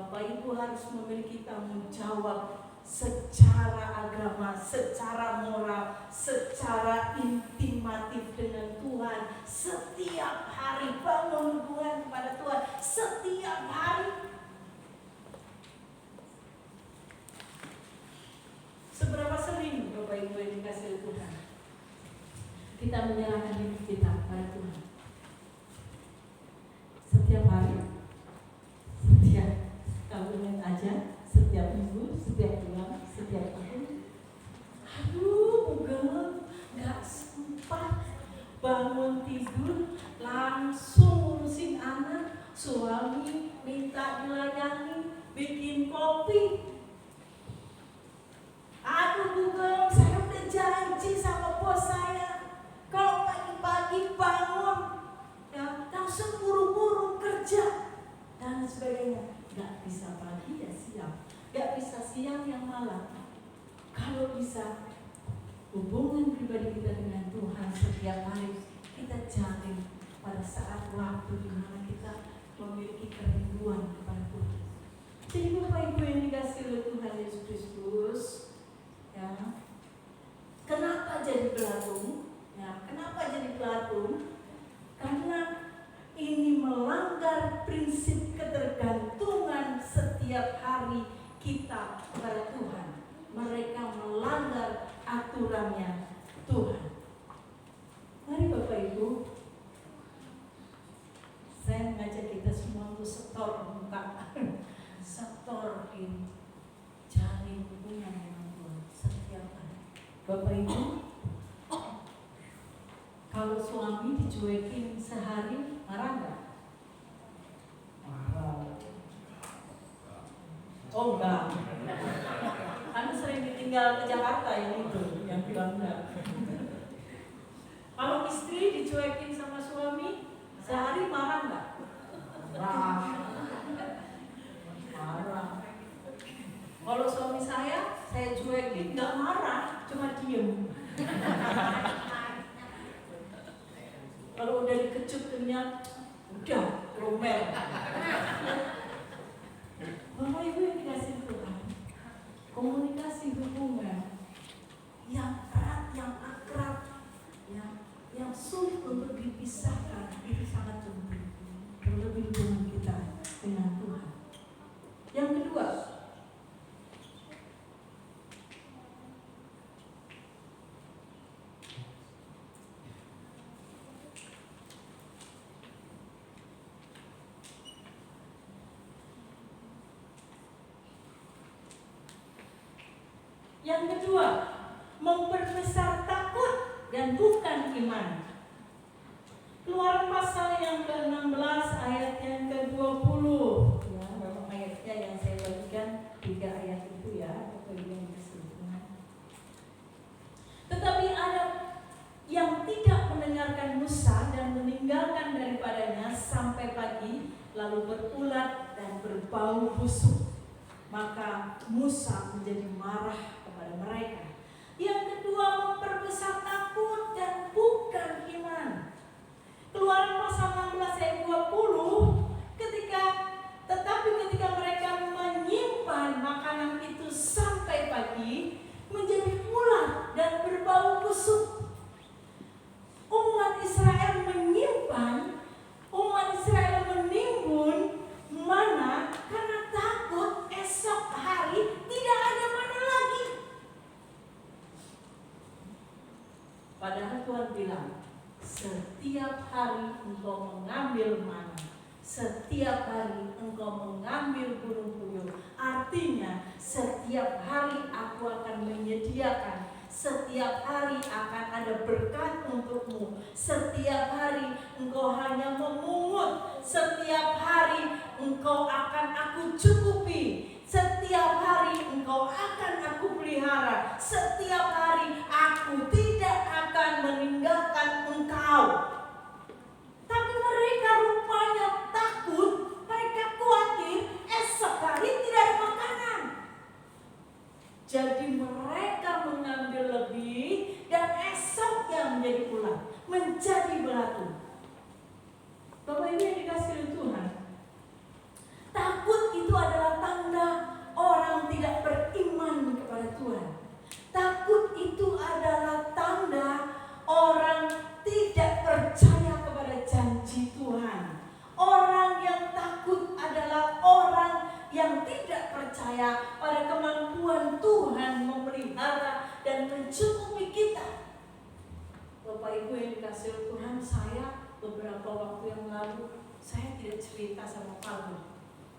Speaker 2: Bapak Ibu harus memiliki tanggung jawab secara agama, secara moral, secara intimatif dengan Tuhan. Setiap hari bangun hubungan kepada Tuhan, setiap hari. Seberapa sering Bapak Ibu yang dikasihi Tuhan kita menyerahkan hidup kita kepada Tuhan? Setiap hari, setiap, kalau ingat aja, setiap minggu, setiap bulan, setiap tahun. Aduh, pegel, gak sempat bangun tidur, langsung ngurusin anak, suami minta dilayani, bikin kopi. Aduh, Google, saya udah janji sama bos saya, kalau pagi-pagi bangun, ya langsung buru-buru kerja dan sebagainya. Gak bisa pagi ya siang, gak bisa siang yang malam. Kalau bisa hubungan pribadi kita dengan Tuhan setiap hari kita jalin pada saat waktu di mana kita memiliki kerinduan kepada Tuhan. Jadi Bapak Ibu yang dikasihi oleh Tuhan Yesus Kristus, ya, kenapa jadi pelatung? Ya, kenapa jadi pelatung? Karena ini melanggar prinsip ketergantungan setiap hari kita kepada Tuhan. Mereka melanggar aturannya Tuhan. Mari Bapak Ibu, saya mengajak kita semua untuk setor muka, setor ini, jalin hubungan dengan Tuhan setiap hari. Bapak Ibu, kalau suami dicuekin sehari, marah nggak? Marah. Oh enggak. Anda sering ditinggal ke Jakarta yang bilang enggak. Kalau istri dicuekin sama suami, sehari marah nggak? Marah. Marah. Kalau suami saya cuekin nggak marah, cuma diem. Kalau udah dikecut kenyang, udah romel. Bapak Ibu yang dikasih Tuhan, komunikasi hubungan yang erat, yang akrab, yang sulit untuk dipisahkan, itu sangat penting. Terlebih hubungan kita dengan Tuhan. Yang kedua, memperbesar takut dan bukan iman. Keluaran pasal yang ke-16 ayat yang ke-20. Ya, memang ayatnya yang saya bagikan 3 ayat itu ya, yang disebutkan. Tetapi ada yang tidak mendengarkan Musa dan meninggalkan daripadanya sampai pagi, lalu berulat dan berbau busuk. Maka Musa menjadi marah kepada mereka. Yang kedua, memperbesar takut dan bukan iman. Keluaran pasal 16 ayat 20, tetapi ketika mereka menyimpan makanan itu sampai pagi, menjadi ulat dan berbau busuk. Umat Israel menyimpan, umat Israel menimbun mana karena takut esok hari tidak ada mana lagi. Padahal Tuhan bilang, setiap hari engkau mengambil mana, setiap hari engkau mengambil burung puyuh. Artinya setiap hari aku akan menyediakan, setiap hari akan ada berkat untukmu. Setiap hari engkau hanya memungut, setiap hari engkau akan aku cukupi. Setiap hari engkau akan aku pelihara. Setiap hari aku tidak akan meninggalkan engkau. Tapi mereka rupanya takut, mereka khawatir esok hari tidak ada makanan. Jadi mereka mengambil lebih dan esoknya menjadi ulat, menjadi belatung. Bapak Ibu yang dikasihi Tuhan, takut itu adalah yang tidak percaya pada kemampuan Tuhan memelihara dan mencukupi kita. Bapak Ibu yang dikasihi Tuhan, saya beberapa waktu yang lalu saya tidak cerita sama kamu.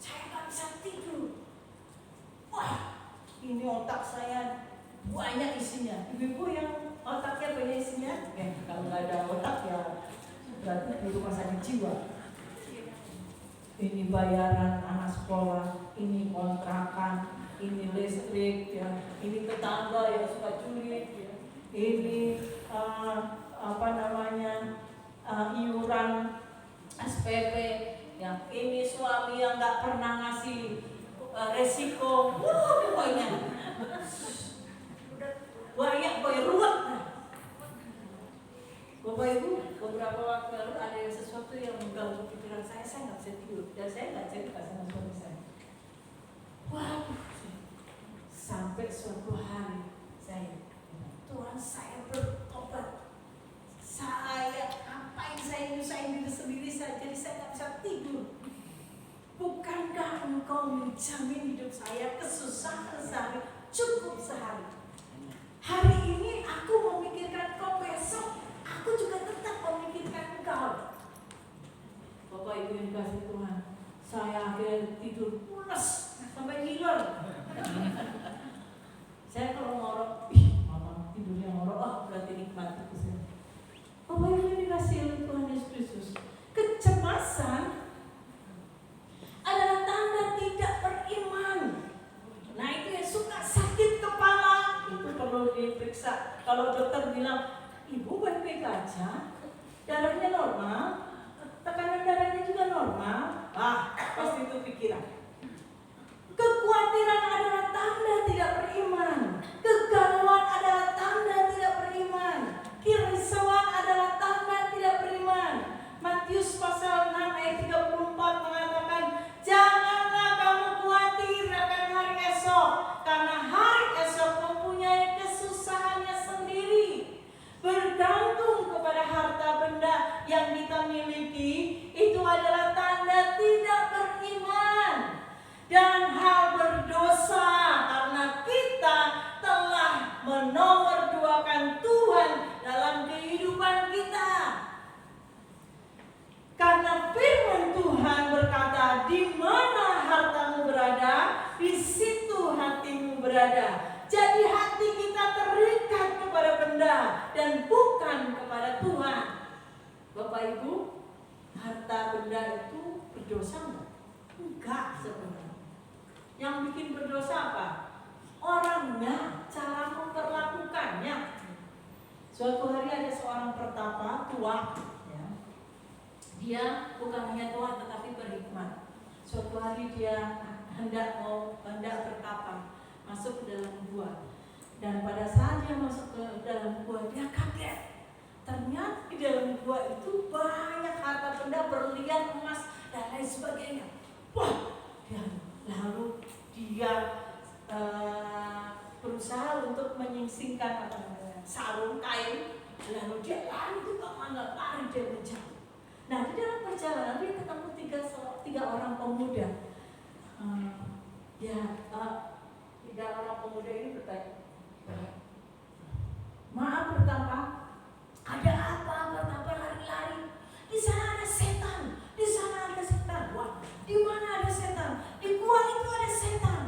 Speaker 2: Saya nggak bisa tidur. Wah, ini otak saya banyak isinya. Ibu-ibu yang otaknya banyak isinya, kalau nggak ada otak ya berarti di rumah sakit jiwa. Ini bayaran anak sekolah, ini kontrakan, ini listrik, ya, ini tetangga yang suka julid, ya, ini iuran SPP, ya, ini suami yang nggak pernah ngasih resiko, banyak ruwet. Bapak Ibu, beberapa waktu lalu ada sesuatu yang mengganggu pikiran saya nggak bisa tidur, dan saya nggak cerita sama suami saya. Waduh, sampai suatu hari Tuhan saya bertobat. Saya nyusahin diri sendiri saja, jadi saya nggak bisa tidur. Bukankah Engkau menjamin hidup saya kesusahan sehari, cukup sehari? Hari ini aku memikirkan Kau, besok aku juga tetap memikirkan Engkau. Bapak Ibu yang dikasihi Tuhan, saya akhirnya tidur pulas sampai ngiler. Saya kalau ngorok, mama tidurnya ngorok, berarti nikmat itu saya. Bapak Ibu yang dikasihi oleh Tuhan Yesus Kristus, kecemasan adalah tanda tidak beriman. Nah, itu yang suka sakit kepala, itu perlu diperiksa. Kalau dokter bilang, ibu baik-baik aja, darahnya normal, tekanan darahnya juga normal, pasti itu pikiran. Kekhawatiran adalah tanda tidak beriman. Kegalauan adalah tanda tidak beriman. Kerisauan adalah tanda tidak beriman. Matius pasal 6 ayat 34 mengatakan, janganlah kamu khawatir akan hari esok, karena hari esok mempunyai kesusahannya sendiri. Bergantung kepada harta benda yang kita miliki, itu adalah tanda tidak beriman dan hal berdosa, karena kita telah menomorduakan Tuhan dalam kehidupan kita. Karena firman Tuhan berkata, di mana hartamu berada, di situ hatimu berada. Jadi hati kita terikat kepada benda dan bukan kepada Tuhan. Bapak Ibu, harta benda itu berdosa enggak? Enggak sebenarnya. Yang bikin berdosa apa? Orangnya, cara memperlakukannya. Suatu hari ada seorang pertapa tua, ya. Dia bukan hanya tua tetapi berhikmat. Suatu hari dia hendak bertapa, masuk ke dalam gua. Dan pada saat dia masuk ke dalam gua, dia kaget. Ternyata di dalam gua itu banyak harta benda, berlian, emas, dan lain sebagainya. Wah, lalu dia berusaha untuk menyingsingkan sarung kain, lalu dia lari ke mana, lari dia menjauh. Nah, di dalam perjalanan dia ketemu tiga orang pemuda. Tiga orang pemuda ini bertanya, maaf pertapa, ada apa pertapa lari-lari? Di sana ada setan, di sana ada setan. Wah, di mana ada setan? Di gua itu ada setan.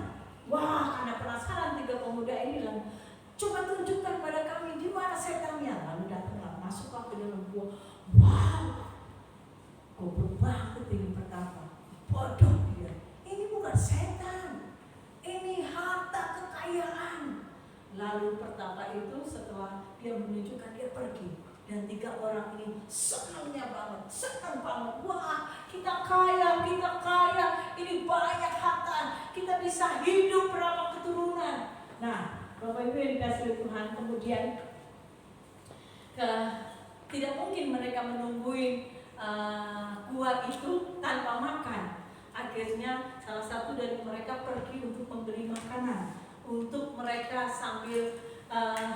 Speaker 2: Wah, karena penasaran tiga pemuda ini bilang, coba tunjukkan pada kami di mana setannya. Lalu datanglah, masuklah ke dalam gua. Wow, goblok banget ini pertapa. Bodoh dia. Ini bukan setan, ini harta kekayaan. Lalu pertapa itu setelah dia menunjukkan, dia pergi. Dan tiga orang ini senang banget. Wah, kita kaya, ini banyak harta, kita bisa hidup berapa keturunan. Nah, Bapak Ibu yang dikasihi Tuhan, kemudian tidak mungkin mereka menungguin gua itu tanpa makan. Akhirnya salah satu dari mereka pergi untuk membeli makanan untuk mereka sambil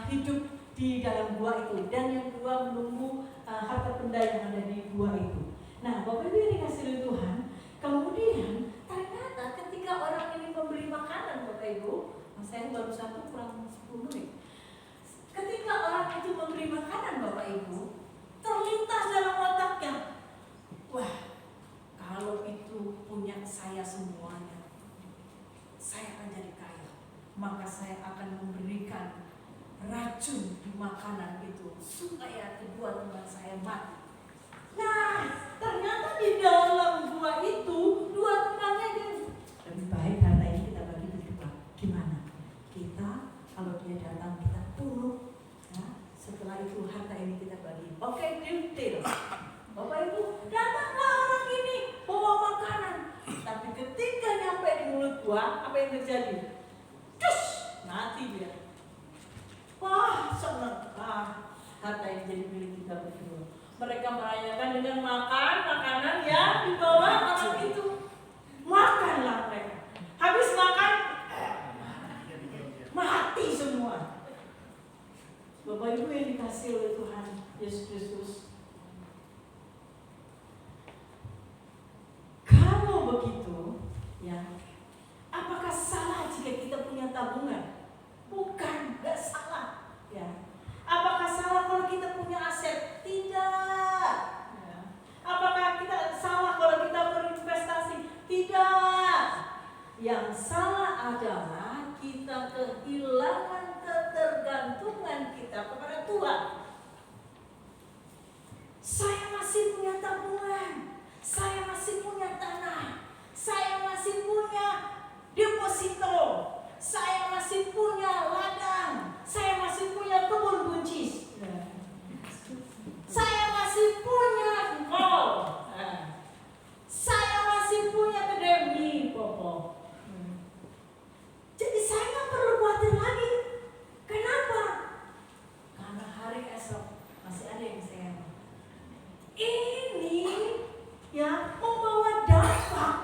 Speaker 2: hidup di dalam gua itu, dan yang kedua menunggu harta benda yang ada di gua itu. Nah, Bapak Ibu yang dikasihi Tuhan, kemudian ternyata ketika orang Ibu. Saya baru 1 kurang 10 menit. Ketika orang itu memberi makanan Bapak Ibu, terlintas dalam otaknya, wah, kalau itu punya saya semuanya, saya akan jadi kaya. Maka saya akan memberikan racun di makanan itu supaya kedua teman saya mati. Nah, ternyata di dalam gua itu 2 temannya dia, lebih baik harta ini kita bagi berdua. Gimana? Kita kalau dia datang kita bunuh. Nah, setelah itu harta ini kita bagi. Oke, deal. Bapak Ibu, datanglah orang ini bawa makanan. Tapi ketika nyampe di mulut gua, apa yang terjadi? Cus, mati dia. Wah, senang. Harta ini jadi milik kita berdua. Mereka merayakan dengan makan makanan yang dibawa orang itu. Makanlah mereka. Habis makan, mati semua. Bapak Ibu yang dikasih oleh Tuhan Yesus Kristus, kalau begitu, ya, apakah salah jika kita punya tabungan? Bukan, nggak salah. Ya. Apakah salah kalau kita punya aset? Tidak. Ya. Apakah kita salah kalau kita berinvestasi? Tidak. Yang salah adalah kita kehilangan ketergantungan kita kepada Tuhan. Saya masih punya tabungan, saya masih punya tanah, saya masih punya deposito, saya masih punya ladang, saya masih punya kebun buncis, saya masih punya kol, saya masih punya kedai mie Popo. Jadi saya nggak perlu khawatir lagi. Kenapa? Karena hari esok masih ada yang saya mau. Ini ya membawa dampak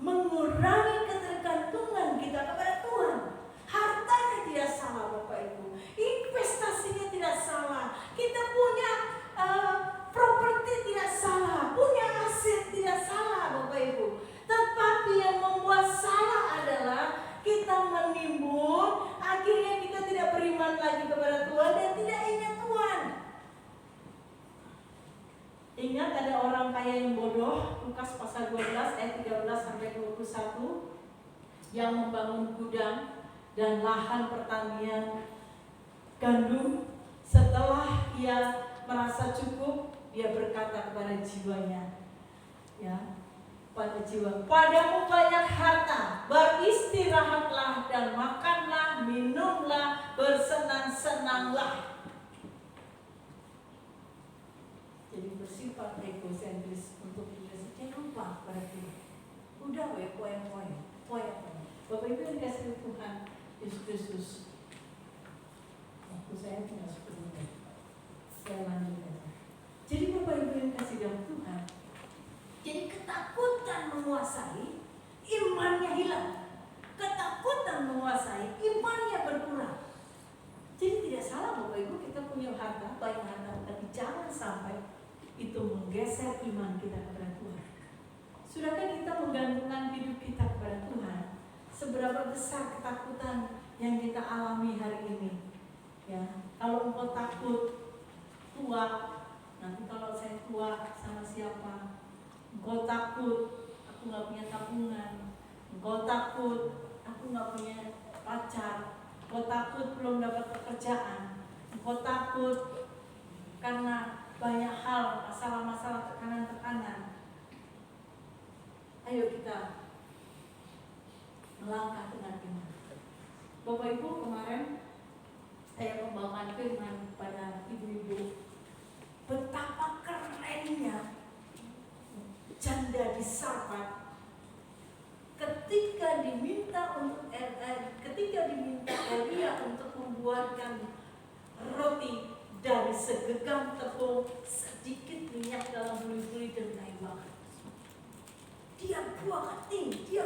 Speaker 2: mengurangi ketergantungan kita kepada Tuhan. Hartanya tidak salah Bapak Ibu, investasinya tidak salah, kita punya properti tidak salah, punya aset tidak salah Bapak Ibu. Tetapi yang membuat salah adalah kita menimbun, akhirnya kita tidak beriman lagi kepada Tuhan dan tidak ingat Tuhan. Ingat ada orang kaya yang bodoh, Lukas pasal 12 ayat 13 sampai 21, yang membangun gudang dan lahan pertanian gandum. Setelah ia merasa cukup, dia berkata kepada jiwanya, ya, pada jiwa, padamu banyak harta, beristirahatlah dan makanlah, minumlah, bersenang-senanglah. Jadi bersifat egosentris untuk diri sendiri, lupa pada Tuhan. Udah poin-poin. Bapak Ibu yang dikasih Tuhan Yesus Kristus. Waktu saya tinggal 10 menit. Saya lanjutkan. Jadi Bapak Ibu yang dikasih dalam Tuhan, jadi ketakutan menguasai, imannya hilang. Ketakutan menguasai, imannya berkurang. Jadi tidak salah Bapak Ibu kita punya harta, banyak harta, tapi jangan sampai itu menggeser iman kita kepada Tuhan. Sudahkah kita menggantungkan hidup kita kepada Tuhan? Seberapa besar ketakutan yang kita alami hari ini? Ya, kalau engkau takut tua, nanti kalau saya tua sama siapa? Engkau takut aku nggak punya tabungan, engkau takut aku nggak punya pacar, engkau takut belum dapat pekerjaan, engkau takut karena banyak hal, masalah-masalah, tekanan-tekanan. Ayo kita melangkah dengan iman. Bapak Ibu, kemarin saya membawakan firman pada ibu-ibu, betapa kerennya janda di Sarfat ketika diminta Elia untuk membuatkan roti dari segenggam tepung, sedikit minyak dalam buli-buli dan kayu bakar. Dia buang hati, dia